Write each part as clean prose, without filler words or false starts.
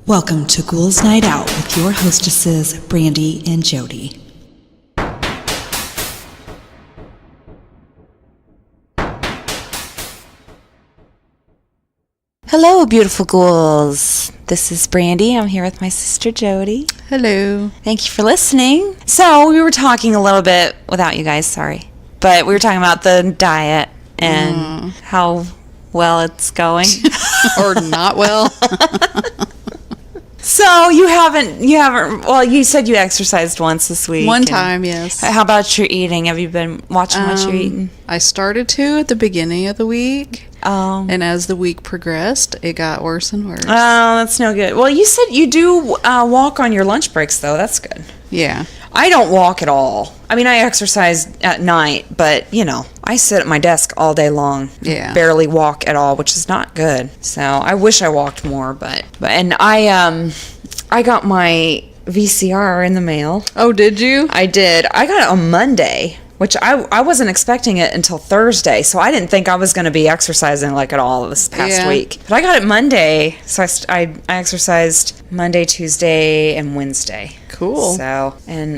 Welcome to Ghouls Night Out with your hostesses, Brandee and Jodi. Hello, beautiful ghouls. This is Brandee. I'm here with my sister, Jodi. Hello. Thank you for listening. So, we were talking a little bit without you guys, sorry. But we were talking about the diet and how well it's going. Or not well. So you haven't, well, you said you exercised once this week. One time, yes. How about your eating? Have you been watching what you're eating? I started to at the beginning of the week. Oh. And as the week progressed, it got worse and worse. Oh, that's no good. Well, you said you do walk on your lunch breaks, though. That's good. Yeah. I don't walk at all. I mean, I exercise at night, but, you know, I sit at my desk all day long. Yeah. Barely walk at all, which is not good. So I wish I walked more, but and I got my VCR in the mail. Oh, did you? I did. I got it on Monday, which I wasn't expecting it until Thursday, so I didn't think I was going to be exercising like at all this past week. But I got it Monday, so I exercised Monday, Tuesday, and Wednesday. Cool. So, and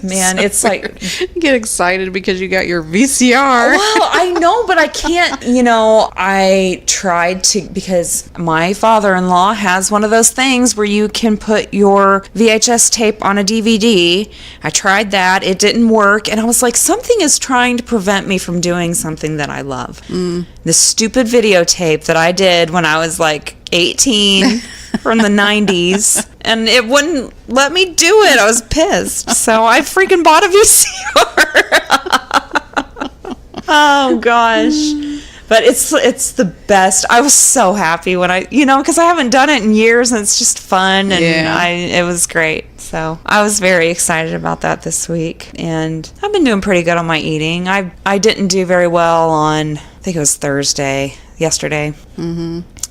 man, it's like... Get excited because you got your VCR. Well, I know, but I can't, I tried to, because my father-in-law has one of those things where you can put your VHS tape on a DVD. I tried that. It didn't work. And I was like, something is trying to prevent me from doing something that I love. The stupid videotape that I did when I was like 18 from the 90s, and it wouldn't let me do it. I was pissed. So I freaking bought a VCR. Oh gosh. But it's the best. I was so happy when because I haven't done it in years, and it's just fun, and it was great. So I was very excited about that this week, and I've been doing pretty good on my eating. I didn't do very well on, I think it was yesterday.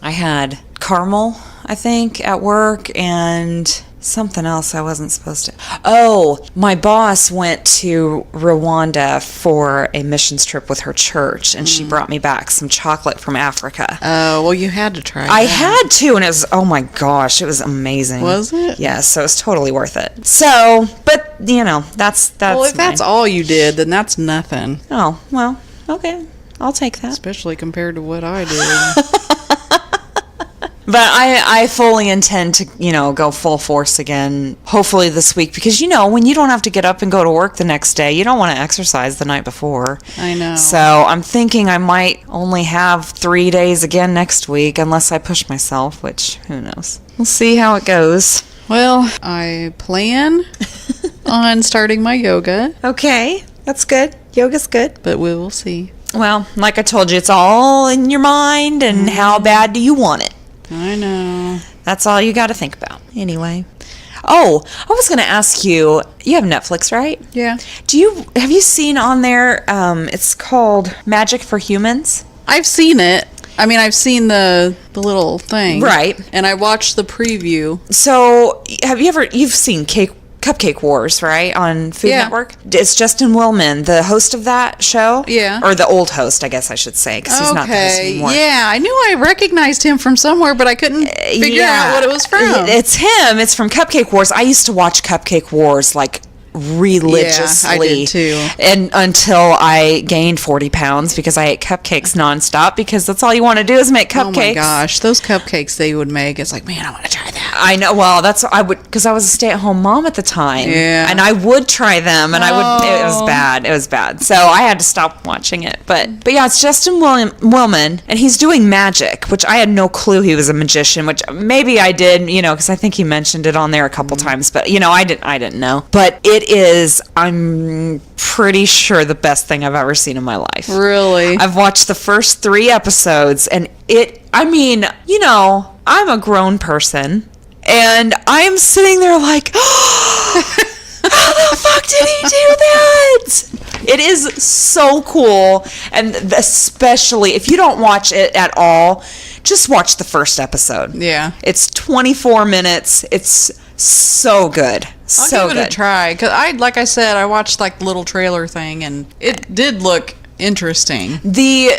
I had caramel, I think, at work, and something else I wasn't supposed to. Oh, my boss went to Rwanda for a missions trip with her church, and she brought me back some chocolate from Africa. Oh, well, you had to try it. I had to, and it was, oh my gosh, it was amazing. Was it? Yes, so it was totally worth it. So, but, that's well, if that's all you did, then that's nothing. Oh, well, okay. I'll take that. Especially compared to what I did. But I fully intend to, go full force again, hopefully this week. Because, when you don't have to get up and go to work the next day, you don't want to exercise the night before. I know. So I'm thinking I might only have 3 days again next week, unless I push myself, which, who knows. We'll see how it goes. Well, I plan on starting my yoga. Okay, that's good. Yoga's good. But we will see. Well, like I told you, it's all in your mind, and how bad do you want it? I know. That's all you got to think about. Anyway. Oh, I was going to ask you, you have Netflix, right? Yeah. Have you seen on there, it's called Magic for Humans? I've seen it. I mean, I've seen the little thing. Right. And I watched the preview. So, you've seen Cupcake Wars, right, on Food Network? It's Justin Willman, the host of that show. Yeah. Or the old host, I guess I should say, because he's not the host anymore. Yeah, I knew I recognized him from somewhere, but I couldn't figure out what it was from. It's him. It's from Cupcake Wars. I used to watch Cupcake Wars, like, religiously. Yeah, I did too. And until I gained 40 pounds because I ate cupcakes nonstop, because that's all you want to do is make cupcakes. Oh my gosh, those cupcakes they would make, it's like, man, I want to try that. I know. Well, because I was a stay-at-home mom at the time. Yeah. And I would try them, and it was bad. It was bad. So I had to stop watching it. But yeah, it's Justin Willman, and he's doing magic, which I had no clue he was a magician, which maybe I did, because I think he mentioned it on there a couple times, but I didn't know. But it is, I'm pretty sure, the best thing I've ever seen in my life. Really? I've watched the first 3 episodes, and I'm a grown person, and I'm sitting there like, how the fuck did he do that? It is so cool, and especially if you don't watch it at all, just watch the first episode. Yeah. It's 24 minutes. It's so good. I'll give it a try, because like I said, I watched like the little trailer thing, and it did look interesting. The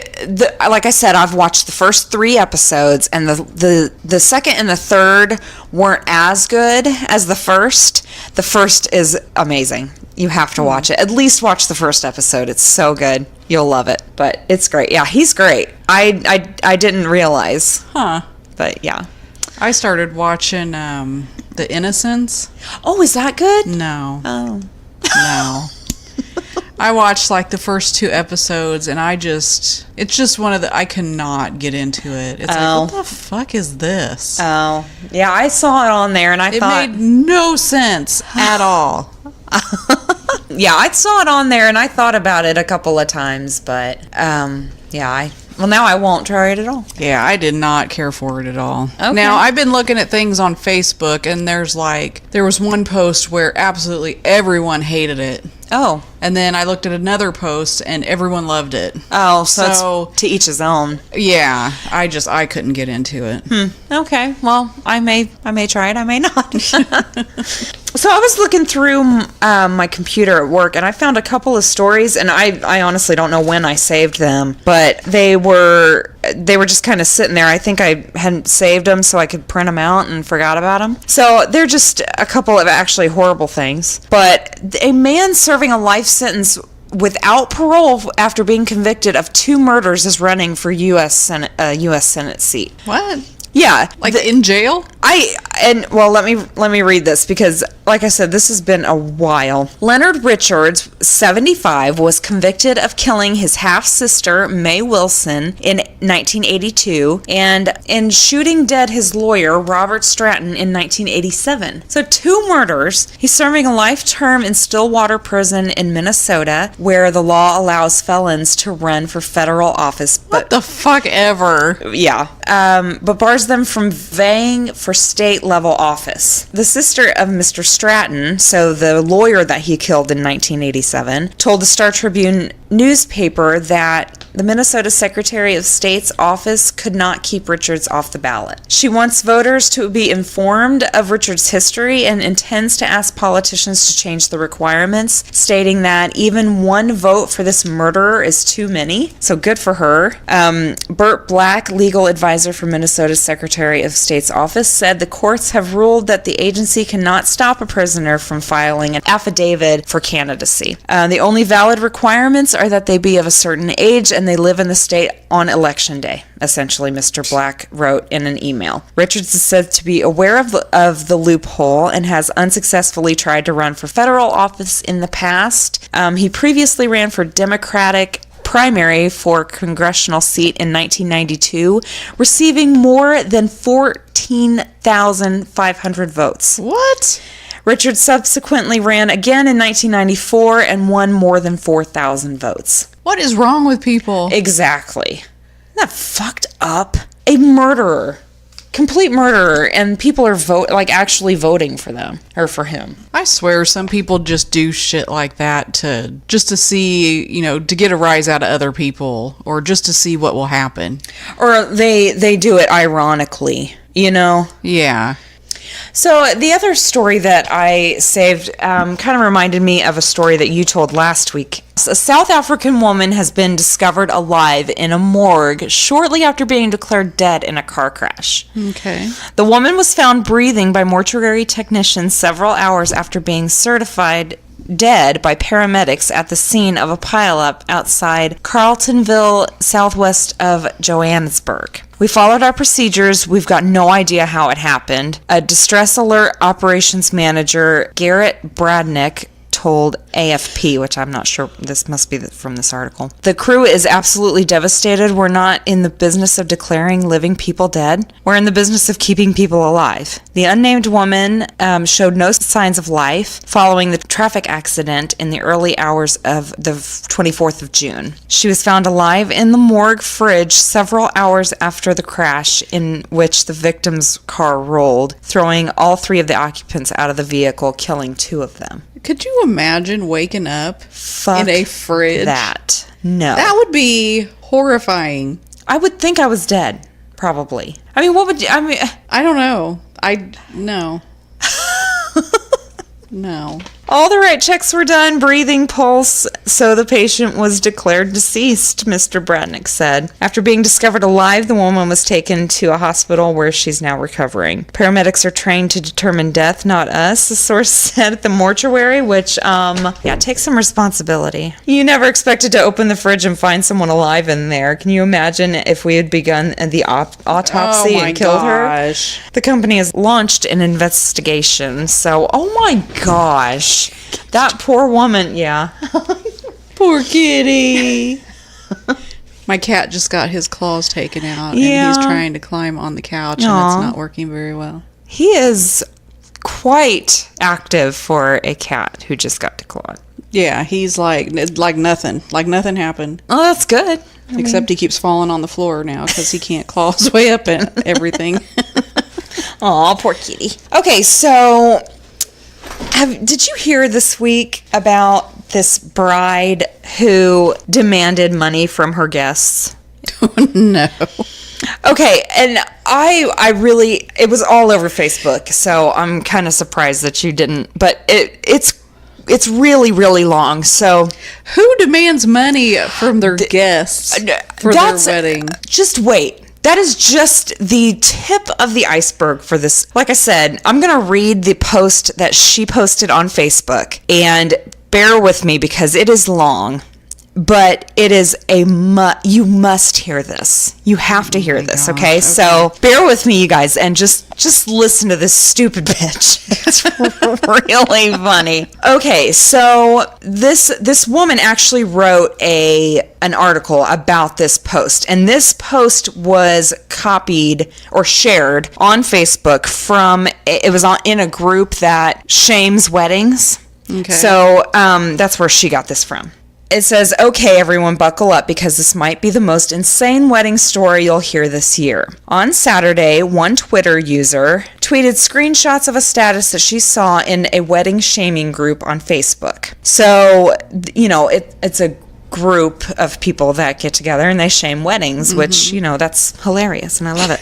like I said, I've watched the first 3 episodes, and the second and the third weren't as good as the first. The first is amazing. You have to watch it. At least watch the first episode. It's so good. You'll love it. But it's great. Yeah, he's great. I didn't realize. Huh. But yeah. I started watching The Innocents. Oh, is that good? No. Oh. No. I watched like the first 2 episodes, and it's just one of I cannot get into it. It's like, what the fuck is this? Oh. Yeah, I saw it on there, and it made no sense at all. Yeah, I saw it on there, and I thought about it a couple of times, but yeah, now I won't try it at all. Yeah, I did not care for it at all. Okay. Now, I've been looking at things on Facebook, and there was one post where absolutely everyone hated it. Oh. And then I looked at another post, and everyone loved it. Oh, so it's to each his own. Yeah, I couldn't get into it. Okay, well, I may try it, I may not. So I was looking through my computer at work, and I found a couple of stories, and I honestly don't know when I saved them, but they were just kind of sitting there. I think I hadn't saved them so I could print them out and forgot about them. So they're just a couple of actually horrible things. But a man serving a life sentence without parole after being convicted of 2 murders is running for U.S. Senate seat. What? Yeah, like in jail. Let me read this because, like I said, this has been a while. Leonard Richards, 75, was convicted of killing his half-sister, Mae Wilson, in 1982, and in shooting dead his lawyer, Robert Stratton, in 1987. So 2 murders. He's serving a life term in Stillwater Prison in Minnesota, where the law allows felons to run for federal office. What the fuck ever? Yeah. But bars them from vying for state-level office. The sister of Mr. Stratton, so the lawyer that he killed in 1987, told the Star Tribune newspaper that the Minnesota Secretary of State's office could not keep Richards off the ballot. She wants voters to be informed of Richards' history and intends to ask politicians to change the requirements, stating that even 1 vote for this murderer is too many. So good for her. Burt Black, legal advisor for Minnesota's Secretary of State's office, said the courts have ruled that the agency cannot stop a prisoner from filing an affidavit for candidacy. The only valid requirements are that they be of a certain age and they live in the state on election day, essentially, Mr. Black wrote in an email. Richards is said to be aware of the loophole and has unsuccessfully tried to run for federal office in the past. He previously ran for Democratic primary for congressional seat in 1992, receiving more than 14,500 votes. What? Richards subsequently ran again in 1994 and won more than 4,000 votes. What is wrong with people? Exactly. Isn't that fucked up? A murderer. Complete murderer, and people are actually voting for them, or for him. I swear some people just do shit like that to see, to get a rise out of other people, or just to see what will happen. Or they do it ironically, Yeah. So the other story that I saved kind of reminded me of a story that you told last week. A South African woman has been discovered alive in a morgue shortly after being declared dead in a car crash. Okay. The woman was found breathing by mortuary technicians several hours after being certified dead by paramedics at the scene of a pileup outside Carltonville, southwest of Johannesburg. We followed our procedures. We've got no idea how it happened. A distress alert operations manager, Garrett Bradnick, told AFP, which I'm not sure, this must be from this article. The crew is absolutely devastated. We're not in the business of declaring living people dead. We're in the business of keeping people alive. The unnamed woman showed no signs of life following the traffic accident in the early hours of the 24th of June. She was found alive in the morgue fridge several hours after the crash in which the victim's car rolled, throwing all 3 of the occupants out of the vehicle, killing 2 of them. Could you imagine waking up in a fridge? That. No. That would be horrifying. I would think I was dead, probably. I mean, what would you... I don't know. No. No. All the right checks were done, breathing, pulse, so the patient was declared deceased, Mr. Bradnick said. After being discovered alive, the woman was taken to a hospital where she's now recovering. Paramedics are trained to determine death, not us, the source said at the mortuary, which, take some responsibility. You never expected to open the fridge and find someone alive in there. Can you imagine if we had begun the autopsy and killed her? The company has launched an investigation, so, oh my gosh. That poor woman, yeah. Poor kitty. My cat just got his claws taken out, and he's trying to climb on the couch, and it's not working very well. He is quite active for a cat who just got declawed. Yeah, he's like nothing. Like nothing happened. Oh, that's good. Except he keeps falling on the floor now because he can't claw his way up and everything. Aw, poor kitty. Okay, so... Did you hear this week about this bride who demanded money from her guests? No. Okay, and I really, it was all over Facebook, so I'm kind of surprised that you didn't, but it's really, really long, so... Who demands money from their guests for their wedding? Just wait. That is just the tip of the iceberg for this. Like I said, I'm going to read the post that she posted on Facebook. And bear with me because it is long. But it is you must hear this. You have to hear this, okay? So bear with me, you guys, and just listen to this stupid bitch. It's really funny. Okay, so this woman actually wrote an article about this post, and this post was copied or shared on Facebook from, it was in a group that shames weddings. Okay. So that's where she got this from. It says, okay, everyone buckle up because this might be the most insane wedding story you'll hear this year. On Saturday, one Twitter user tweeted screenshots of a status that she saw in a wedding shaming group on Facebook. So, it's a group of people that get together and they shame weddings, which, that's hilarious and I love it.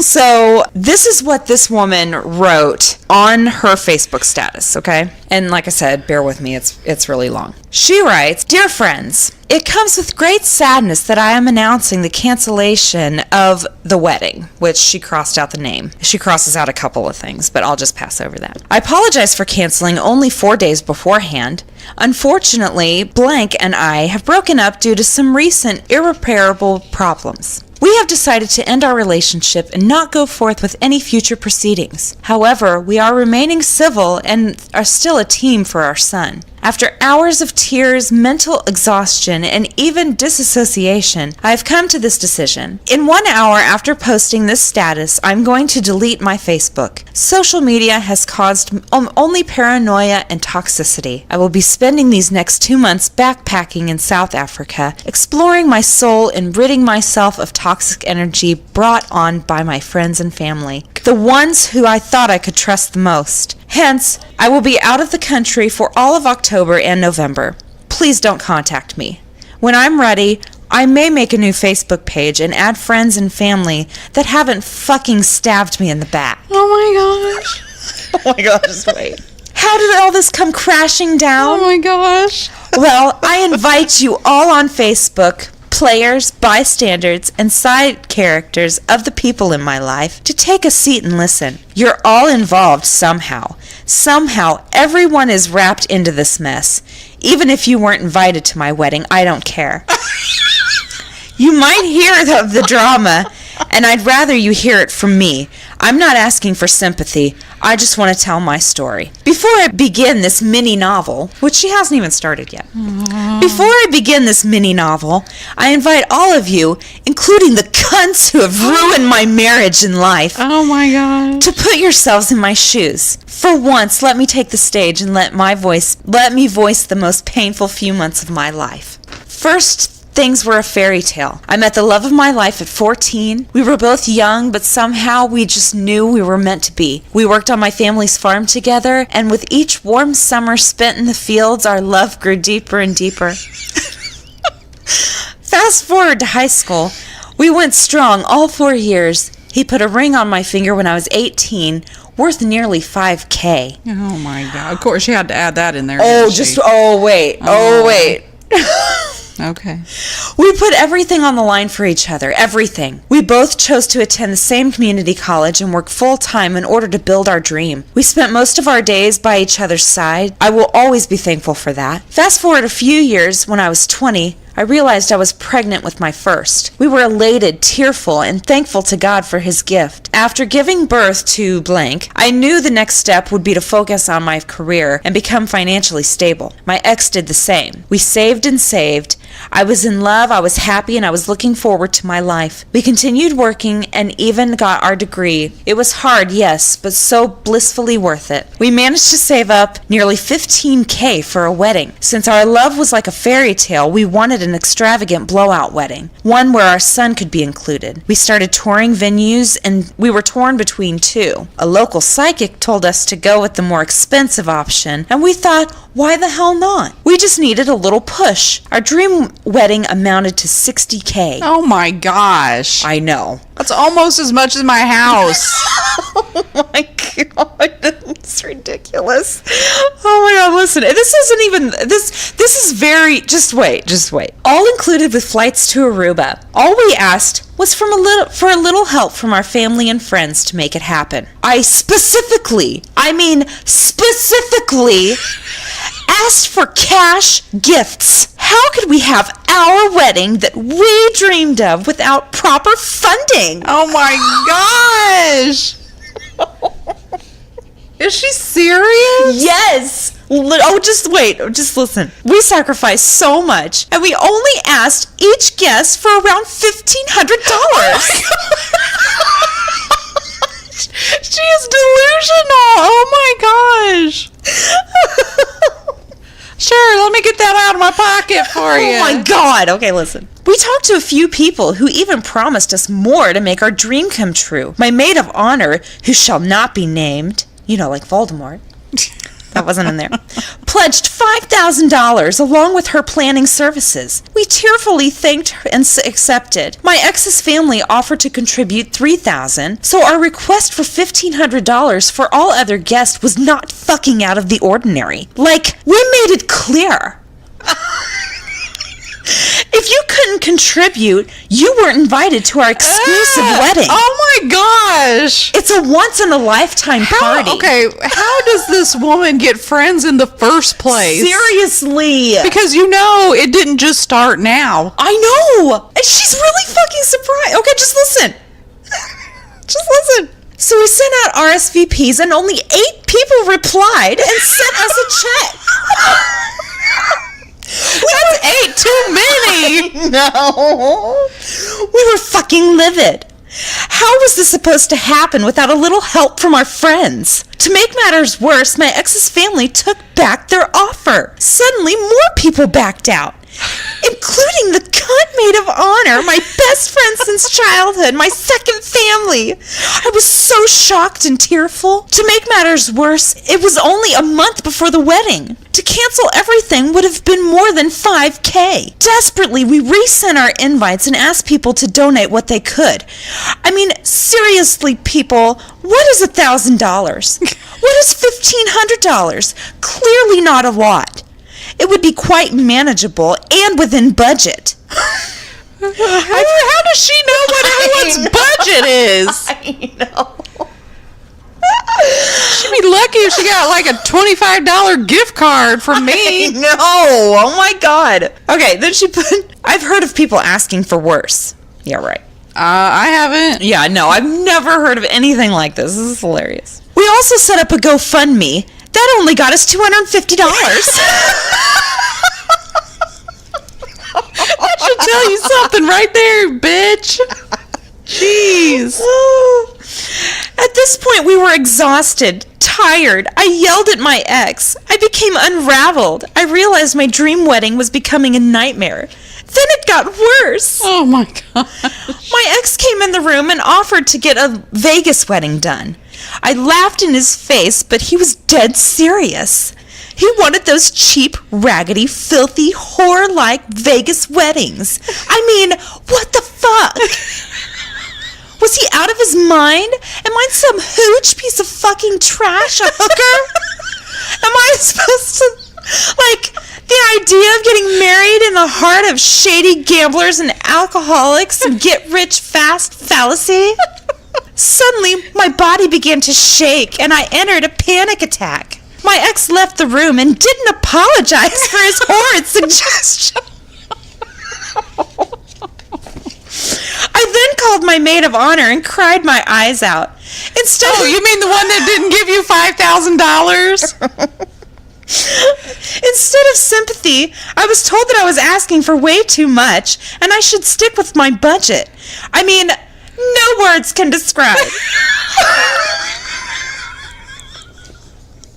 So this is what this woman wrote on her Facebook status, okay? And like I said, bear with me, it's really long. She writes, "Dear friends, it comes with great sadness that I am announcing the cancellation of the wedding," which she crossed out the name. She crosses out a couple of things, but I'll just pass over that. "I apologize for canceling only 4 days beforehand. Unfortunately, blank and I have broken up due to some recent irreparable problems. We have decided to end our relationship and not go forth with any future proceedings. However, we are remaining civil and are still a team for our son. After hours of tears, mental exhaustion, and even disassociation, I have come to this decision. In 1 hour after posting this status, I'm going to delete my Facebook. Social media has caused only paranoia and toxicity. I will be spending these next 2 months backpacking in South Africa, exploring my soul and ridding myself of toxic energy brought on by my friends and family, the ones who I thought I could trust the most. Hence, I will be out of the country for all of October and November. Please don't contact me. When I'm ready, I may make a new Facebook page and add friends and family that haven't fucking stabbed me in the back." Oh my gosh. Oh my gosh, wait. How did all this come crashing down? Oh my gosh. Well, I invite you all on Facebook, players, bystanders, and side characters of the people in my life, to take a seat and listen. You're all involved somehow. Somehow, everyone is wrapped into this mess. Even if you weren't invited to my wedding, I don't care. You might hear of the drama, and I'd rather you hear it from me. I'm not asking for sympathy. I just want to tell my story. Before I begin this mini novel, which she hasn't even started yet. Before I begin this mini novel, I invite all of you, including the cunts who have ruined my marriage and life, oh my God, to put yourselves in my shoes. For once, let me take the stage and let me voice the most painful few months of my life. First, things were a fairy tale. I met the love of my life at 14. We were both young, but somehow we just knew we were meant to be. We worked on my family's farm together, and with each warm summer spent in the fields, our love grew deeper and deeper. Fast forward to high school. We went strong all 4 years. He put a ring on my finger when I was 18. worth nearly $5,000. Oh my God. Of course, you had to add that in there. Wait. Okay. We put everything on the line for each other, everything. We both chose to attend the same community college and work full-time in order to build our dream. We spent most of our days by each other's side. I will always be thankful for that. Fast forward a few years, when I was 20, I realized I was pregnant with my first. We were elated, tearful, and thankful to God for his gift. After giving birth to blank, I knew the next step would be to focus on my career and become financially stable. My ex did the same. We saved and saved. I was in love, I was happy, and I was looking forward to my life. We continued working and even got our degree. It was hard, yes, but so blissfully worth it. We managed to save up nearly $15,000 for a wedding. Since our love was like a fairy tale, we wanted an extravagant blowout wedding, one where our son could be included. We started touring venues, and we were torn between two. A local psychic told us to go with the more expensive option, and we thought, why the hell not? We just needed a little push. Our dream wedding amounted to $60,000. Oh my gosh. I know. That's almost as much as my house. Oh my God. It's ridiculous. Oh my God, listen. This isn't even, this is very, just wait. All included with flights to Aruba. All we asked was for a little help from our family and friends to make it happen. I specifically asked for cash gifts. How could we have our wedding that we dreamed of without proper funding? Oh my gosh. Is she serious? Yes. Oh, just wait. Just listen. We sacrificed so much, and we only asked each guest for around $1,500. She is delusional. Oh my gosh. Sure, let me get that out of my pocket for you. Oh my God. Okay, listen. We talked to a few people who even promised us more to make our dream come true. My maid of honor, who shall not be named, like Voldemort. That wasn't in there. Pledged $5,000 along with her planning services. We tearfully thanked her and accepted. My ex's family offered to contribute $3,000, so our request for $1,500 for all other guests was not fucking out of the ordinary. Like, we made it clear. If you couldn't contribute, you weren't invited to our exclusive wedding. Oh my gosh. It's a once-in-a-lifetime party. Okay, how does this woman get friends in the first place? Seriously. Because it didn't just start now. I know. And she's really fucking surprised. Okay, just listen. Just listen. So we sent out RSVPs and only 8 people replied and sent us a check. That's 8 too many. No. We were fucking livid. How was this supposed to happen without a little help from our friends? To make matters worse, my ex's family took back their offer. Suddenly, more people backed out, including the cunt maid of honor, my best friend since childhood, my second family. I was so shocked and tearful. To make matters worse, it was only a month before the wedding. To cancel everything would have been more than $5,000. Desperately, we resent our invites and asked people to donate what they could. I mean, seriously, people, what is $1,000? What is $1,500? Clearly not a lot. It would be quite manageable and within budget. How does she know what everyone's budget is? I know. She'd be lucky if she got like a $25 gift card from me. No. Oh my God. Okay, then she put, I've heard of people asking for worse. Yeah, right. I haven't. Yeah, no, I've never heard of anything like this. This is hilarious. We also set up a GoFundMe. That only got us $250. That should tell you something right there, bitch. Jeez. At this point, we were exhausted, tired. I yelled at my ex. I became unraveled. I realized my dream wedding was becoming a nightmare. Then it got worse. Oh my gosh. My ex came in the room and offered to get a Vegas wedding done. I laughed in his face, but he was dead serious. He wanted those cheap, raggedy, filthy, whore-like Vegas weddings. I mean, what the fuck? Was he out of his mind? Am I some hooch piece of fucking trash, a hooker? Am I supposed to, the idea of getting married in the heart of shady gamblers and alcoholics and get-rich-fast fallacy? Suddenly, my body began to shake, and I entered a panic attack. My ex left the room and didn't apologize for his horrid suggestion. I then called my maid of honor and cried my eyes out. You mean the one that didn't give you $5,000? Instead of sympathy, I was told that I was asking for way too much and I should stick with my budget. I mean, no words can describe.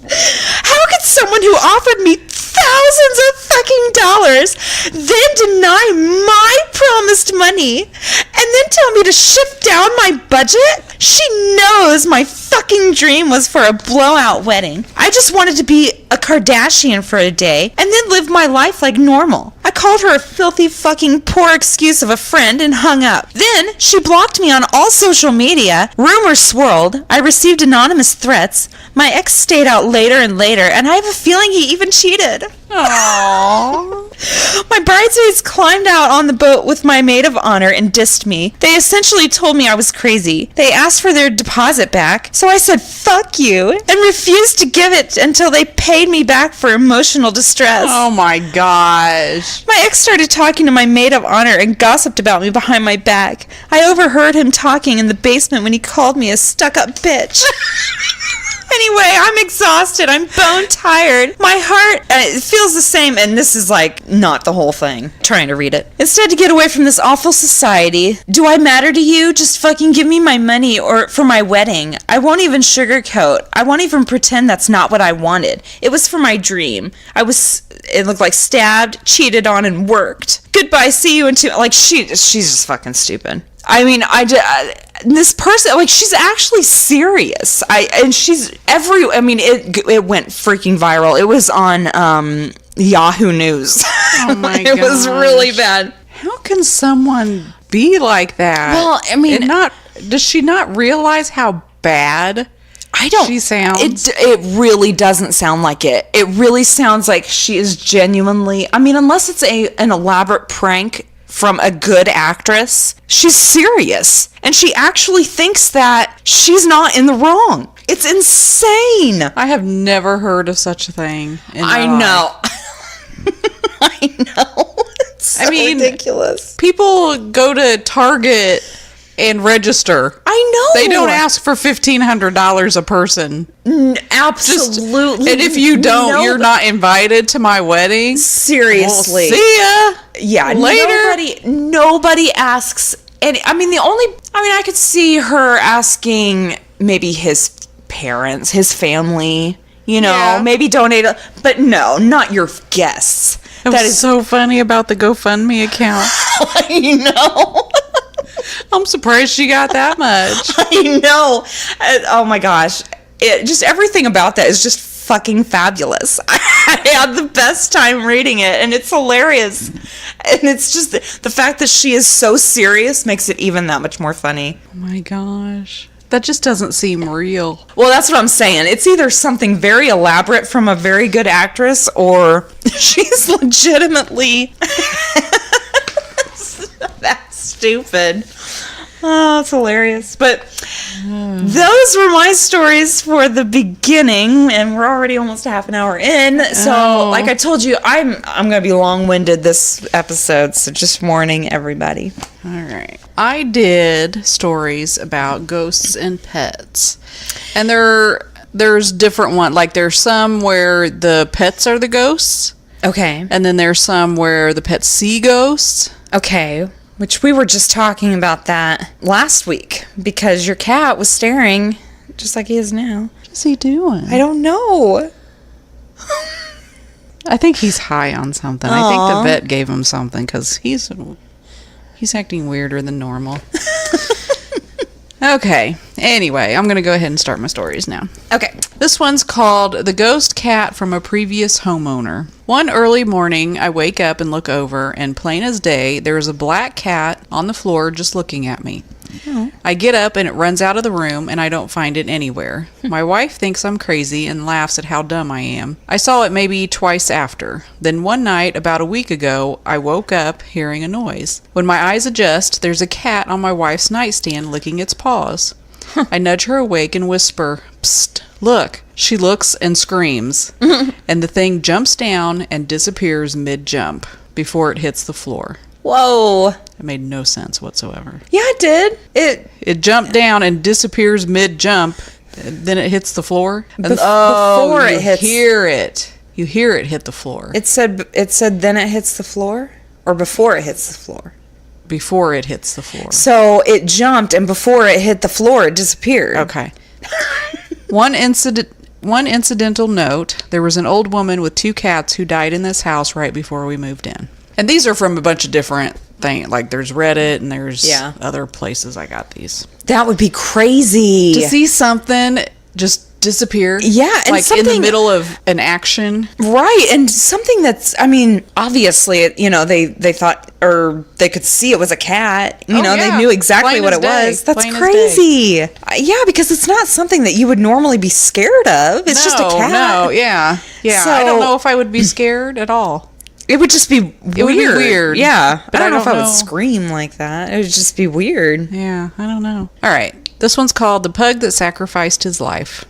How could someone who offered me thousands of fucking dollars then deny my promised money and then tell me to shift down my budget? She knows my fucking dream was for a blowout wedding. I just wanted to be a Kardashian for a day and then live my life like normal. I called her a filthy fucking poor excuse of a friend and hung up. Then she blocked me on all social media. Rumors swirled. I received anonymous threats. My ex stayed out later and later, and I have a feeling he even cheated. Aww. My bridesmaids climbed out on the boat with my maid of honor and dissed me. They essentially told me I was crazy. They asked for their deposit back, so I said fuck you and refused to give it until they paid me back for emotional distress. Oh my gosh. My ex started talking to my maid of honor and gossiped about me behind my back. I overheard him talking in the basement when he called me a stuck-up bitch. Anyway, I'm exhausted. I'm bone tired. My heart it feels the same, and this is not the whole thing. Trying to read it. Instead, to get away from this awful society, do I matter to you? Just fucking give me my money or for my wedding. I won't even sugarcoat. I won't even pretend that's not what I wanted. It was for my dream. It looked like stabbed, cheated on, and worked. Goodbye. See you in two. She's just fucking stupid. I mean, this person, she's actually serious. It went freaking viral. It was on Yahoo News. Oh my god. It was really bad. How can someone be like that? Well, I mean, does she not realize how bad she sounds? It really doesn't sound like it. It really sounds like she is genuinely, unless it's an elaborate prank from a good actress, she's serious. And she actually thinks that she's not in the wrong. It's insane. I have never heard of such a thing. I know. I know. It's so ridiculous. People go to Target and register. I know. They don't ask for $1,500 a person. Absolutely. And if you don't, you're not invited to my wedding. Seriously. Well, see ya. Yeah. Later. Nobody asks. I could see her asking maybe his parents, his family, maybe donate. But no, not your guests. That is so funny about the GoFundMe account. I know. I'm surprised she got that much. I know. Oh my gosh. Just everything about that is just fucking fabulous. I had the best time reading it, and it's hilarious. And it's just the fact that she is so serious makes it even that much more funny. Oh my gosh. That just doesn't seem real. Well, that's what I'm saying. It's either something very elaborate from a very good actress, or she's legitimately that stupid. Oh, it's hilarious. But those were my stories for the beginning, and we're already almost a half an hour in. So, like I told you, I'm going to be long-winded this episode, so just warning everybody. All right. I did stories about ghosts and pets. And there's different ones. There's some where the pets are the ghosts. Okay. And then there's some where the pets see ghosts. Okay. Which we were just talking about that last week because your cat was staring just like he is now. What is he doing? I don't know. I think he's high on something. Aww. I think the vet gave him something because he's acting weirder than normal. Okay. Anyway, I'm going to go ahead and start my stories now. Okay. This one's called The Ghost Cat from a Previous Homeowner. One early morning, I wake up and look over, and plain as day, there is a black cat on the floor just looking at me. I get up and it runs out of the room and I don't find it anywhere. My wife thinks I'm crazy and laughs at how dumb I am. I saw it maybe twice after. Then one night, about a week ago, I woke up hearing a noise. When my eyes adjust, there's a cat on my wife's nightstand licking its paws. I nudge her awake and whisper, "Psst, look." She looks and screams, and the thing jumps down and disappears mid-jump before it hits the floor. Whoa. It made no sense whatsoever. Yeah, it did. It jumped down and disappears mid-jump, then it hits the floor. And, before it hits... hear it. You hear it hit the floor. It said then it hits the floor? Or before it hits the floor? Before it hits the floor. So it jumped, and before it hit the floor, it disappeared. Okay. One incidental note, there was an old woman with 2 cats who died in this house right before we moved in. And these are from a bunch of different things. Like, there's Reddit and there's other places I got these. That would be crazy. To see something just disappear. Yeah. And like in the middle of an action. Right. And something that's, I mean, obviously, they thought, or they could see it was a cat. They knew exactly what it was. That's crazy. Yeah, because it's not something that you would normally be scared of. It's just a cat. No, yeah. Yeah. So, I don't know if I would be scared at all. It would just be weird. It would be weird. Yeah. But I don't know if I would scream like that. It would just be weird. Yeah, I don't know. All right. This one's called The Pug That Sacrificed His Life.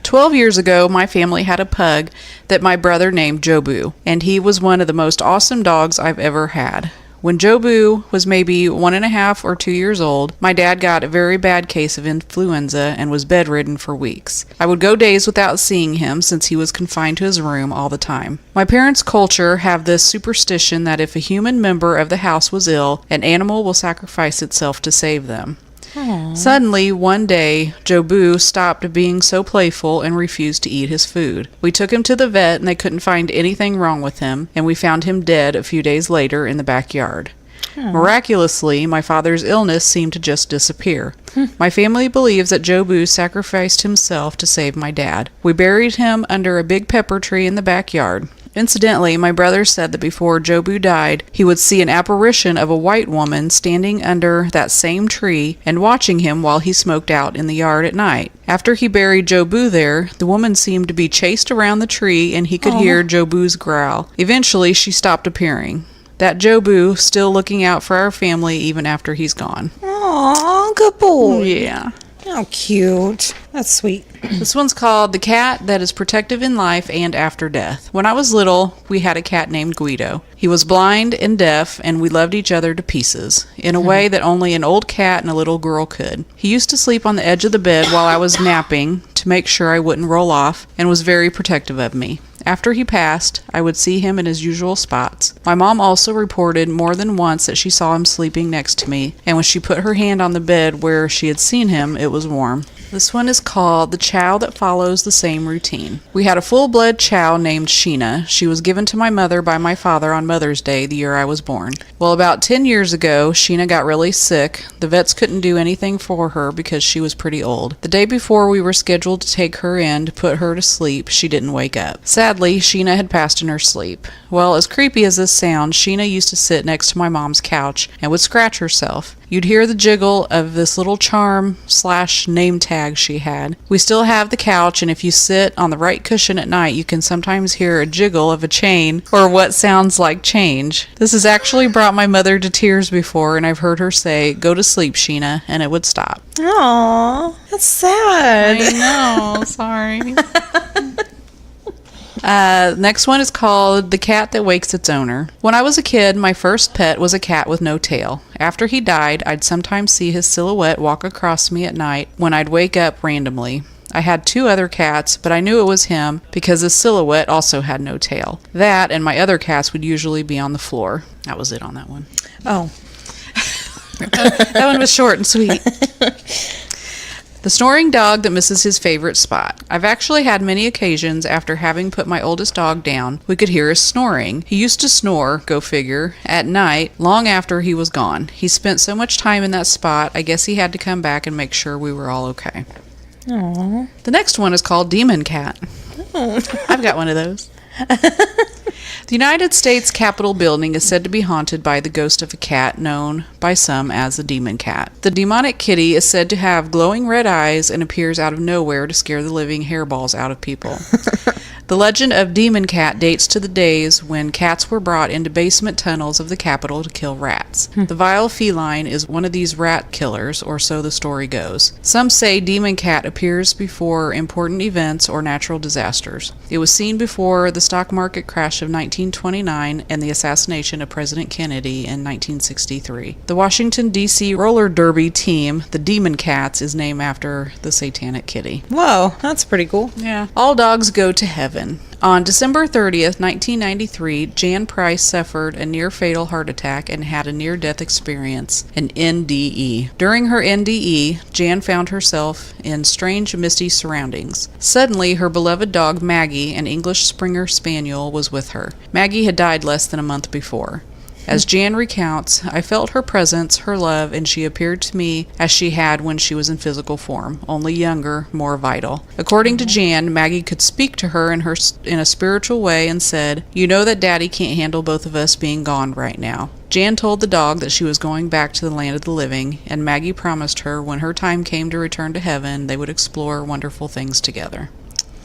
12 years ago, my family had a pug that my brother named Jobu, and he was one of the most awesome dogs I've ever had. When Jobu was maybe 1.5 or 2 years old, my dad got a very bad case of influenza and was bedridden for weeks. I would go days without seeing him since he was confined to his room all the time. My parents' culture have this superstition that if a human member of the house was ill, an animal will sacrifice itself to save them. Aww. Suddenly, one day, Jobu stopped being so playful and refused to eat his food. We took him to the vet and they couldn't find anything wrong with him, and we found him dead a few days later in the backyard. Miraculously, my father's illness seemed to just disappear. My family believes that Jobu sacrificed himself to save my dad. We buried him under a big pepper tree in the backyard. Incidentally, my brother said that before Jobu died, he would see an apparition of a white woman standing under that same tree and watching him while he smoked out in the yard at night. After he buried Jobu there, the woman seemed to be chased around the tree and he could hear Jobu's growl. Eventually, she stopped appearing. That Jobu still looking out for our family even after he's gone. Aw, good boy. Yeah. How cute. That's sweet. This one's called The Cat That Is Protective in Life and After Death. When I was little, we had a cat named Guido. He was blind and deaf, and we loved each other to pieces, in a way that only an old cat and a little girl could. He used to sleep on the edge of the bed while I was napping to make sure I wouldn't roll off, and was very protective of me. After he passed, I would see him in his usual spots. My mom also reported more than once that she saw him sleeping next to me, and when she put her hand on the bed where she had seen him, it was warm. This one is called The Chow That Follows the Same Routine. We had a full-blood chow named Sheena. She was given to my mother by my father on Mother's Day the year I was born. Well, about 10 years ago, Sheena got really sick. The vets couldn't do anything for her because she was pretty old. The day before we were scheduled to take her in to put her to sleep, she didn't wake up. Sadly, Sheena had passed in her sleep. Well, as creepy as this sounds, Sheena used to sit next to my mom's couch and would scratch herself. You'd hear the jiggle of this little charm/name tag she had. We still have the couch, and if you sit on the right cushion at night, you can sometimes hear a jiggle of a chain or what sounds like change. This has actually brought my mother to tears before, and I've heard her say, "Go to sleep, Sheena," and it would stop. Aww, that's sad. I know, sorry. Next one is called The Cat That Wakes Its Owner. When I was a kid, my first pet was a cat with no tail. After he died, I'd sometimes see his silhouette walk across me at night when I'd wake up randomly. I had 2 other cats, but I knew it was him because his silhouette also had no tail. That and my other cats would usually be on the floor. That was it on that one. Oh. That one was short and sweet. The snoring dog that misses his favorite spot. I've actually had many occasions after having put my oldest dog down, we could hear his snoring. He used to snore, go figure, at night, long after he was gone. He spent so much time in that spot, I guess he had to come back and make sure we were all okay. Aww. The next one is called Demon Cat. Oh. I've got one of those. The United States Capitol building is said to be haunted by the ghost of a cat known by some as the demon cat. The demonic kitty is said to have glowing red eyes and appears out of nowhere to scare the living hairballs out of people. The legend of Demon Cat dates to the days when cats were brought into basement tunnels of the Capitol to kill rats. The vile feline is one of these rat killers, or so the story goes. Some say Demon Cat appears before important events or natural disasters. It was seen before the stock market crash of 1929 and the assassination of President Kennedy in 1963. The Washington, D.C. roller derby team, the Demon Cats, is named after the satanic kitty. Whoa, that's pretty cool. Yeah. All dogs go to heaven. On December 30th, 1993, Jan Price suffered a near-fatal heart attack and had a near-death experience, an NDE. During her NDE, Jan found herself in strange, misty surroundings. Suddenly, her beloved dog Maggie, an English Springer Spaniel, was with her. Maggie had died less than a month before. As Jan recounts, I felt her presence, her love, and she appeared to me as she had when she was in physical form, only younger, more vital. According to Jan, Maggie could speak to her in a spiritual way and said, "You know that Daddy can't handle both of us being gone right now." Jan told the dog that she was going back to the land of the living, and Maggie promised her when her time came to return to heaven, they would explore wonderful things together.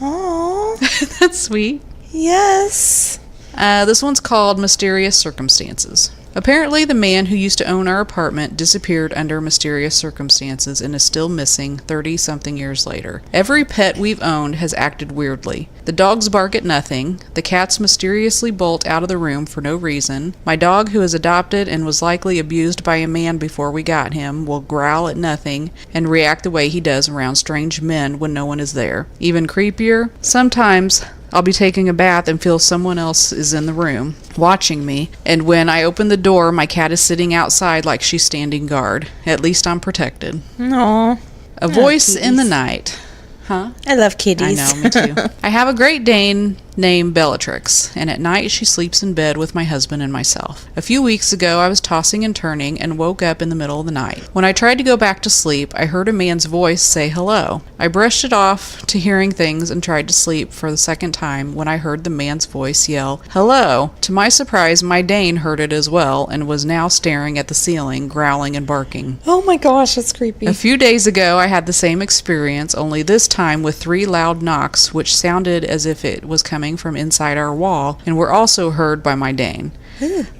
Aww. That's sweet. Yes. This one's called Mysterious Circumstances. Apparently, the man who used to own our apartment disappeared under mysterious circumstances and is still missing 30-something years later. Every pet we've owned has acted weirdly. The dogs bark at nothing. The cats mysteriously bolt out of the room for no reason. My dog, who is adopted and was likely abused by a man before we got him, will growl at nothing and react the way he does around strange men when no one is there. Even creepier, sometimes I'll be taking a bath and feel someone else is in the room, watching me, and when I open the door, my cat is sitting outside like she's standing guard. At least I'm protected. Aww. A voice in the night. Huh? I love kitties. I know, me too. I have a Great Dane named Bellatrix, and at night she sleeps in bed with my husband and myself. A few weeks ago, I was tossing and turning and woke up in the middle of the night. When I tried to go back to sleep, I heard a man's voice say hello. I brushed it off to hearing things and tried to sleep for the second time when I heard the man's voice yell, "Hello!" To my surprise, my Dane heard it as well and was now staring at the ceiling, growling and barking. Oh my gosh, that's creepy. A few days ago, I had the same experience, only this time with 3 loud knocks, which sounded as if it was coming from inside our wall, and were also heard by my Dane.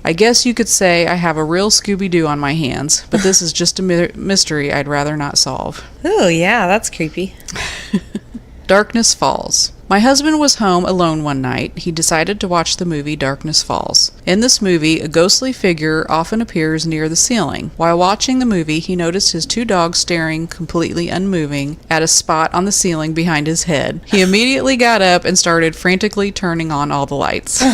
I guess you could say I have a real Scooby-Doo on my hands, but this is just a mystery I'd rather not solve. Oh yeah, that's creepy. Darkness Falls. My husband was home alone one night. He decided to watch the movie Darkness Falls. In this movie, a ghostly figure often appears near the ceiling. While watching the movie, he noticed his 2 dogs staring completely unmoving at a spot on the ceiling behind his head. He immediately got up and started frantically turning on all the lights.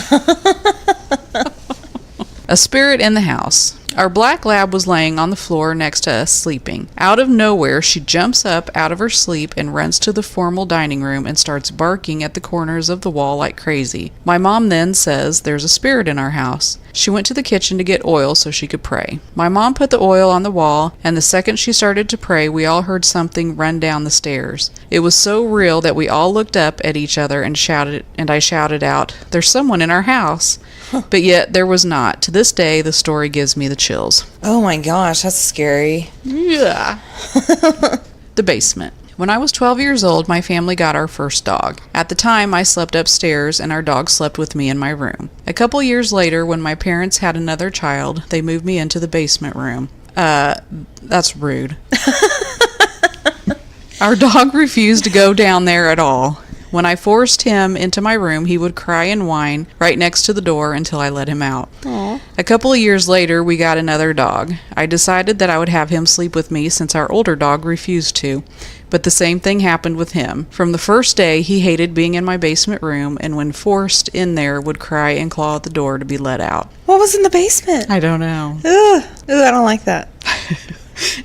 A spirit in the house. Our black lab was laying on the floor next to us, sleeping. Out of nowhere, she jumps up out of her sleep and runs to the formal dining room and starts barking at the corners of the wall like crazy. My mom then says there's a spirit in our house. She went to the kitchen to get oil so she could pray. My mom put the oil on the wall, and the second she started to pray, we all heard something run down the stairs. It was so real that we all looked up at each other and I shouted out, "There's someone in our house." But yet there was not. To this day, the story gives me the chills. Oh my gosh, that's scary. Yeah. The basement. When I was 12 years old, my family got our first dog. At the time, I slept upstairs, and our dog slept with me in my room. A couple years later, when my parents had another child, they moved me into the basement room. That's rude. Our dog refused to go down there at all. When I forced him into my room, he would cry and whine right next to the door until I let him out. Aww. A couple of years later, we got another dog. I decided that I would have him sleep with me since our older dog refused to, but the same thing happened with him. From the first day, he hated being in my basement room, and when forced in there, would cry and claw at the door to be let out. What was in the basement? I don't know. Ugh, I don't like that.